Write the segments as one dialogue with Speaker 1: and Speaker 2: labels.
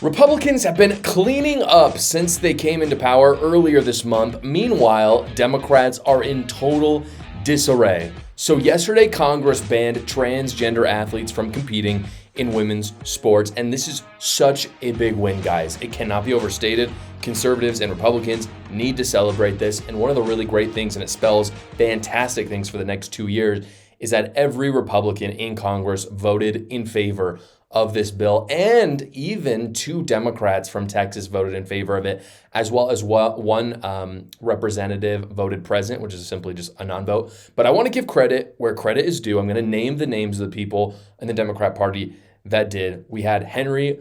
Speaker 1: Republicans have been cleaning up since they came into power earlier this month. Meanwhile, Democrats are in total disarray. So yesterday, Congress banned transgender athletes from competing in women's sports, and this is such a big win, guys. It cannot be overstated. Conservatives and Republicans need to celebrate this, and one of the really great things, and it spells fantastic things for the next 2 years, is that every Republican in Congress voted in favor of this bill, and even 2 Democrats from Texas voted in favor of it, as well as one representative voted present, which is simply just a non-vote. But I want to give credit where credit is due. I'm going to name the names of the people in the Democrat Party that did. We had Henry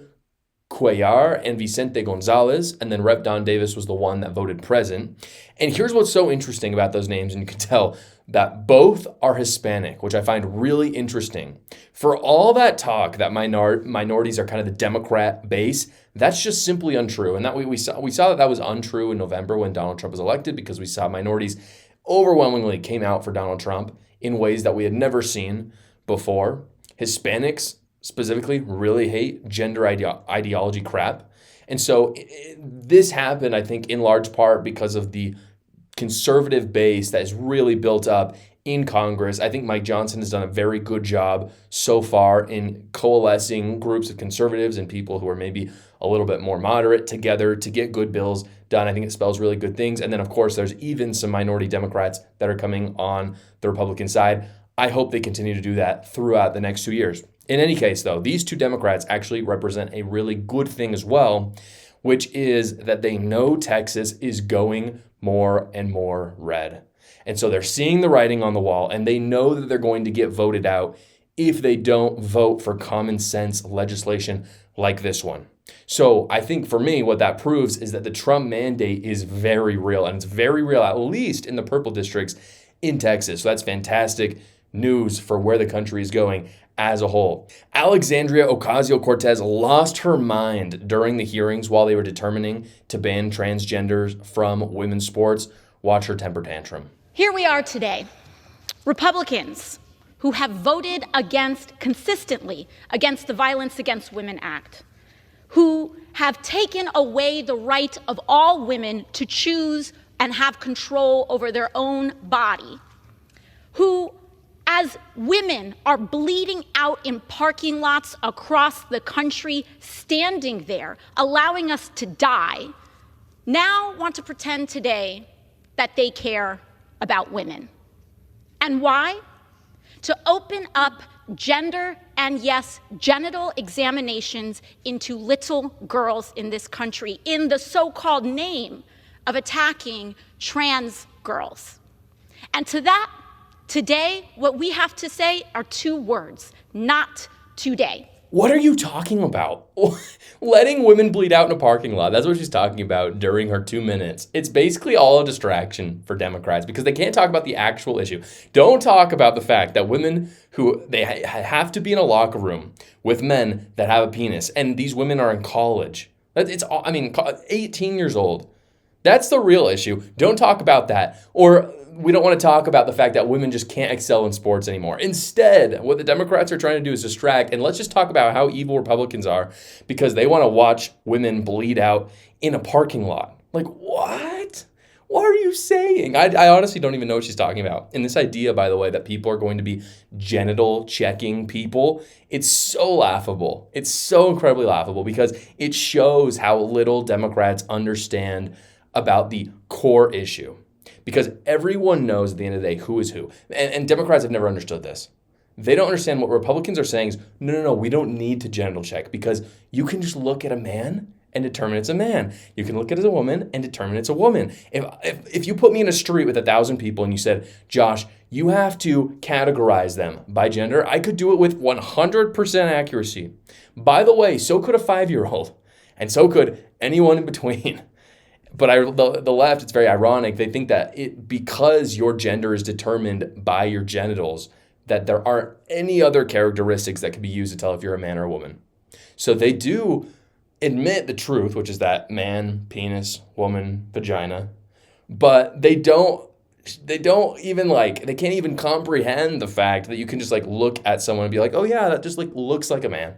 Speaker 1: Cuellar and Vicente Gonzalez, and then Rep. Don Davis was the one that voted present. And here's what's so interesting about those names, and you can tell that both are Hispanic, which I find really interesting. For all that talk that minorities are kind of the Democrat base, that's just simply untrue. And that we saw that was untrue in November when Donald Trump was elected, because we saw minorities overwhelmingly came out for Donald Trump in ways that we had never seen before. Hispanics specifically really hate gender ideology crap. And so this happened, I think, in large part because of the conservative base that is really built up in Congress. I think Mike Johnson has done a very good job so far in coalescing groups of conservatives and people who are maybe a little bit more moderate together to get good bills done. I think it spells really good things. And then, of course, there's even some minority Democrats that are coming on the Republican side. I hope they continue to do that throughout the next 2 years. In any case, though, these 2 Democrats actually represent a really good thing as well, which is that they know Texas is going more and more red. And so they're seeing the writing on the wall, and they know that they're going to get voted out if they don't vote for common sense legislation like this one. So I think for me, what that proves is that the Trump mandate is very real, and it's very real, at least in the purple districts in Texas. So that's fantastic news for where the country is going as a whole. Alexandria Ocasio-Cortez lost her mind during the hearings while they were determining to ban transgenders from women's sports. Watch her temper tantrum.
Speaker 2: Here we are today, Republicans who have voted consistently against the Violence Against Women Act, who have taken away the right of all women to choose and have control over their own body, who, as women are bleeding out in parking lots across the country, standing there, allowing us to die, now want to pretend today that they care about women. And why? To open up gender and, yes, genital examinations into little girls in this country in the so-called name of attacking trans girls. And to that, today, what we have to say are 2 words: not today.
Speaker 1: What are you talking about? Letting women bleed out in a parking lot. That's what she's talking about during her 2 minutes. It's basically all a distraction for Democrats because they can't talk about the actual issue. Don't talk about the fact that women they have to be in a locker room with men that have a penis, and these women are in college. 18 years old. That's the real issue. Don't talk about that. Or we don't want to talk about the fact that women just can't excel in sports anymore. Instead, what the Democrats are trying to do is distract, and let's just talk about how evil Republicans are because they want to watch women bleed out in a parking lot. Like, what? What are you saying? I honestly don't even know what she's talking about. And this idea, by the way, that people are going to be genital checking people, it's so laughable. It's so incredibly laughable because it shows how little Democrats understand about the core issue. Because everyone knows at the end of the day who is who. And Democrats have never understood this. They don't understand what Republicans are saying is, no, we don't need to genital check because you can just look at a man and determine it's a man. You can look at it as a woman and determine it's a woman. If you put me in a street with 1,000 people and you said, Josh, you have to categorize them by gender, I could do it with 100% accuracy. By the way, so could a 5-year-old, and so could anyone in between. But the left, it's very ironic. They think that because your gender is determined by your genitals, that there aren't any other characteristics that can be used to tell if you're a man or a woman. So they do admit the truth, which is that man, penis, woman, vagina, but they don't even they can't even comprehend the fact that you can just look at someone and be like, oh yeah, that just looks like a man.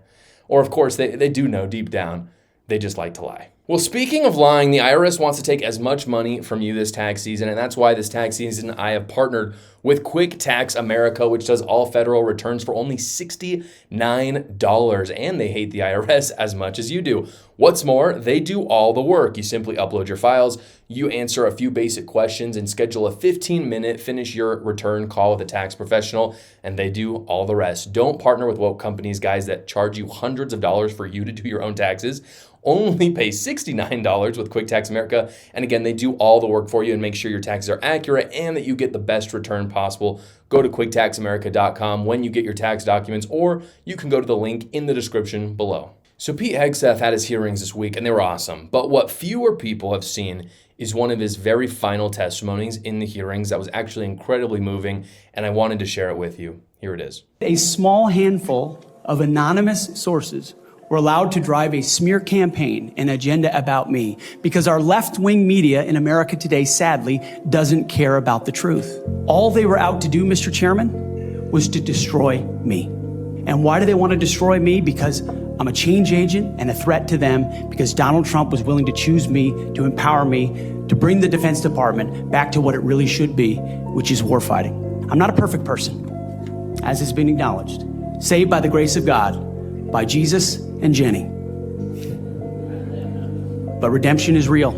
Speaker 1: Or of course they do know deep down They just like to lie. Well, speaking of lying, the IRS wants to take as much money from you this tax season, and that's why this tax season I have partnered with Quick Tax America, which does all federal returns for only $69, and they hate the IRS as much as you do. What's more, they do all the work. You simply upload your files, you answer a few basic questions, and schedule a 15-minute finish your return call with a tax professional, and they do all the rest. Don't partner with woke companies, guys, that charge you hundreds of dollars for you to do your own taxes. Only pay $69 with Quick Tax America. And again, they do all the work for you and make sure your taxes are accurate and that you get the best return possible. Go to quicktaxamerica.com when you get your tax documents, or you can go to the link in the description below. So Pete Hegseth had his hearings this week and they were awesome. But what fewer people have seen is one of his very final testimonies in the hearings that was actually incredibly moving, and I wanted to share it with you. Here it is.
Speaker 3: A small handful of anonymous sources were allowed to drive a smear campaign and agenda about me because our left-wing media in America today, sadly, doesn't care about the truth. All they were out to do, Mr. Chairman, was to destroy me. And why do they want to destroy me? Because I'm a change agent and a threat to them, because Donald Trump was willing to choose me, to empower me, to bring the Defense Department back to what it really should be, which is warfighting. I'm not a perfect person, as has been acknowledged. Saved by the grace of God, by Jesus and Jenny. But redemption is real,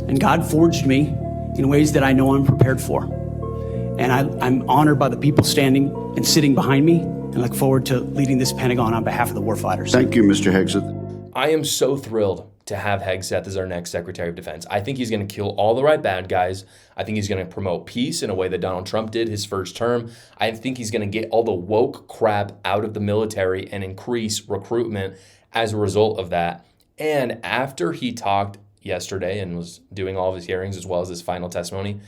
Speaker 3: and God forged me in ways that I know I'm prepared for. And I'm honored by the people standing and sitting behind me, and look forward to leading this Pentagon on behalf of the warfighters.
Speaker 4: Thank you, Mr. Hegseth.
Speaker 1: I am so thrilled to have Hegseth as our next Secretary of Defense. I think he's going to kill all the right bad guys. I think he's going to promote peace in a way that Donald Trump did his first term. I think he's going to get all the woke crap out of the military and increase recruitment as a result of that. And after he talked yesterday and was doing all of his hearings as well as his final testimony,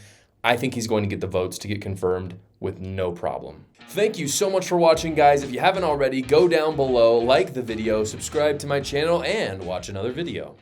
Speaker 1: I think he's going to get the votes to get confirmed with no problem. Thank you so much for watching, guys. If you haven't already, go down below, like the video, subscribe to my channel, and watch another video.